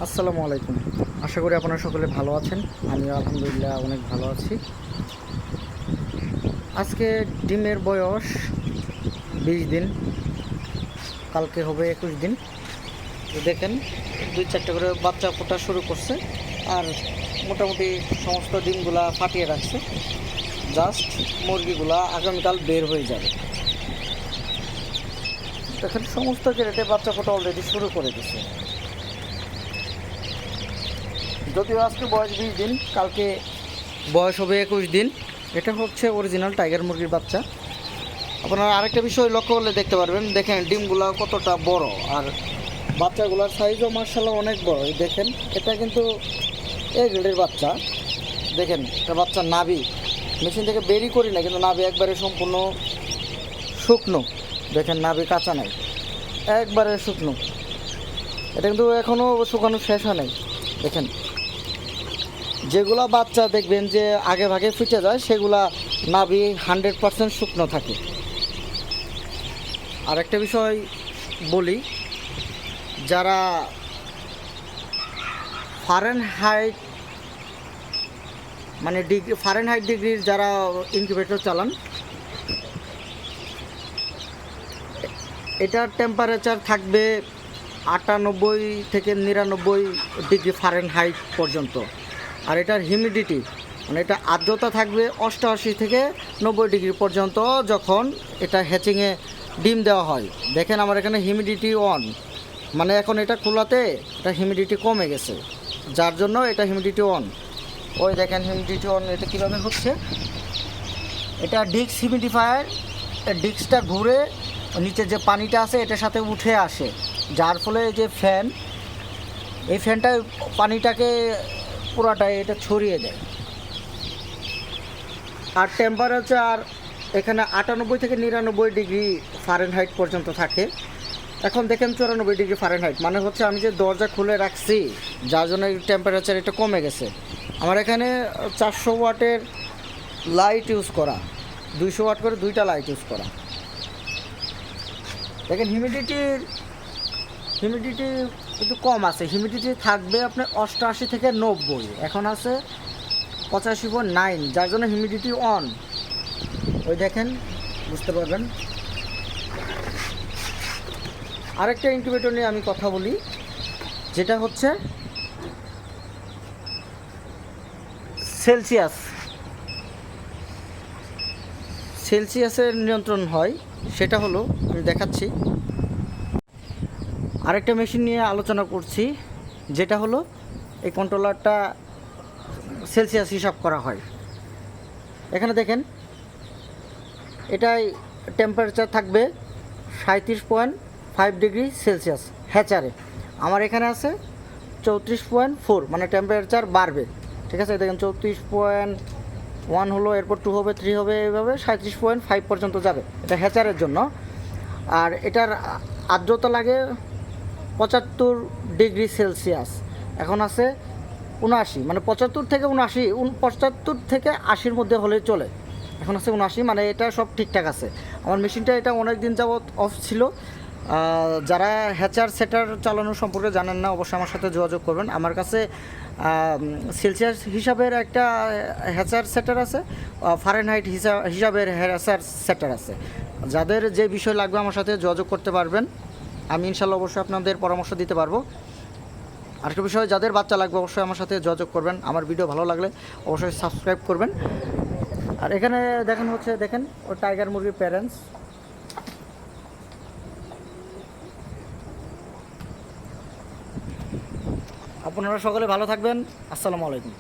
আসসালামু আলাইকুম। আশা করি আপনারা সকলে ভালো আছেন। আমি আলহামদুলিল্লাহ অনেক ভালো আছি। আজকে ডিমের বয়স 20 দিন, কালকে হবে 21 দিন। তো দেখেন 2-4টা করে বাচ্চা ফোটা শুরু করছে, আর মোটামুটি সমস্ত ডিমগুলা ফাটিয়ে রাখছে। জাস্ট মুরগিগুলা আগামীকাল বের হয়ে যাবে। দেখেন সমস্ত ক্যারেটে বাচ্চা ফোটা অলরেডি শুরু করে দিচ্ছে। যদিও আজকে বয়স 20 দিন, কালকে বয়স হবে 21 দিন। এটা হচ্ছে অরিজিনাল টাইগার মুরগির বাচ্চা। আপনারা আরেকটা বিষয় লক্ষ্য করলে দেখতে পারবেন, দেখেন ডিমগুলো কতটা বড়, আর বাচ্চাগুলোর সাইজও মার্শাল্লাহ অনেক বড়। এই দেখেন, এটা কিন্তু এই গ্রেডের বাচ্চা। দেখেন এটা বাচ্চার নাভি মেশিন থেকে বেরই করি না, কিন্তু নাভি একবারে সম্পূর্ণ শুকনো। দেখেন নাভি কাঁচা নাই, একবারে শুকনো। এটা কিন্তু এখনও শুকানো শেষ হয় নাই। দেখেন যেগুলা বাচ্চা দেখবেন যে আগে ভাগে ফুটে যায়, সেগুলা নাভি 100% শুকনো থাকে। আর একটা বিষয় বলি, যারা ফারেনহাইট ডিগ্রির যারা ইনকিউবেটর চালান, এটার টেম্পারেচার থাকবে 98 থেকে 99 ডিগ্রি ফারেনহাইট পর্যন্ত। আর এটার হিউমিডিটি মানে এটা আর্দ্রতা থাকবে 88 থেকে 90 ডিগ্রি পর্যন্ত যখন এটা হ্যাচিংয়ে ডিম দেওয়া হয়। দেখেন আমার এখানে হিউমিডিটি অন, মানে এখন এটা খোলাতে এটা হিউমিডিটি কমে গেছে, যার জন্য এটা হিউমিডিটি অন। ওই দেখেন হিউমিডিটি অন, এটা কীভাবে হচ্ছে, এটা ডিস্ক হিউমিডিফায়ার, ডিস্কটা ঘুরে নিচে যে পানিটা আছে এটার সাথে উঠে আসে, যার ফলে যে ফ্যান, এই ফ্যানটা পানিটাকে পুরাটাই এটা ছড়িয়ে দেয়। আর টেম্পারেচার এখানে 98 থেকে 99 ডিগ্রি ফারেনহাইট পর্যন্ত থাকে। এখন দেখেন 94 ডিগ্রি ফারেনহাইট, মানে হচ্ছে আমি যে দরজা খুলে রাখছি যার জন্য টেম্পারেচার এটা কমে গেছে। আমার এখানে 400 ওয়াটের লাইট ইউজ করা, 200 ওয়াট করে 2টা লাইট ইউজ করা। দেখেন হিউমিডিটি একটু কম আছে, হিউমিডিটি থাকবে আপনার 88 থেকে 90, এখন আছে 85.9, যার জন্য হিউমিডিটি অন। ওই দেখেন বুঝতে পারবেন। আরেকটা ইনকিউবেটর নিয়ে আমি কথা বলি, যেটা হচ্ছে সেলসিয়াসের নিয়ন্ত্রণ হয়। সেটা হলো আমি দেখাচ্ছি। আরেকটা মেশিন নিয়ে আলোচনা করছি, যেটা হলো এই কন্ট্রোলারটা সেলসিয়াস হিসাব করা হয়। এখানে দেখেন এটাই টেম্পারেচার থাকবে 37.5 ডিগ্রি সেলসিয়াস হ্যাচারে। আমার এখানে আছে 34.4, মানে টেম্পারেচার বাড়বে। ঠিক আছে, দেখেন 34.1 হলো, এরপর 2 হবে, 3 হবে, এইভাবে 37.5 পর্যন্ত যাবে। এটা হ্যাচারের জন্য। আর এটার আর্দ্রতা লাগে 75 ডিগ্রি সেলসিয়াস। এখন আছে 79, মানে 75 থেকে 79, 75 থেকে 80-র মধ্যে হলে চলে। এখন আছে 79, মানে এটা সব ঠিকঠাক আছে। আমার মেশিনটা এটা অনেক দিন যাবৎ অফ ছিল। যারা হ্যাচার সেটার চালানো সম্পর্কে জানেন না, অবশ্যই আমার সাথে যোগাযোগ করবেন। আমার কাছে সেলসিয়াস হিসাবের একটা হ্যাচার সেটার আছে, ফারেনহাইট হিসাবের হ্যাচার সেটার আছে। যাদের যে বিষয় লাগবে আমার সাথে যোগাযোগ করতে পারবেন, আমি ইনশাল্লাহ অবশ্যই আপনাদের পরামর্শ দিতে পারবো। আরেকটা বিষয়, যাদের বাচ্চা লাগবে অবশ্যই আমার সাথে যোগাযোগ করবেন। আমার ভিডিও ভালো লাগলে অবশ্যই সাবস্ক্রাইব করবেন। আর এখানে দেখেন ও টাইগার মুরগির প্যারেন্টস। আপনারা সকলে ভালো থাকবেন। আসসালামু আলাইকুম।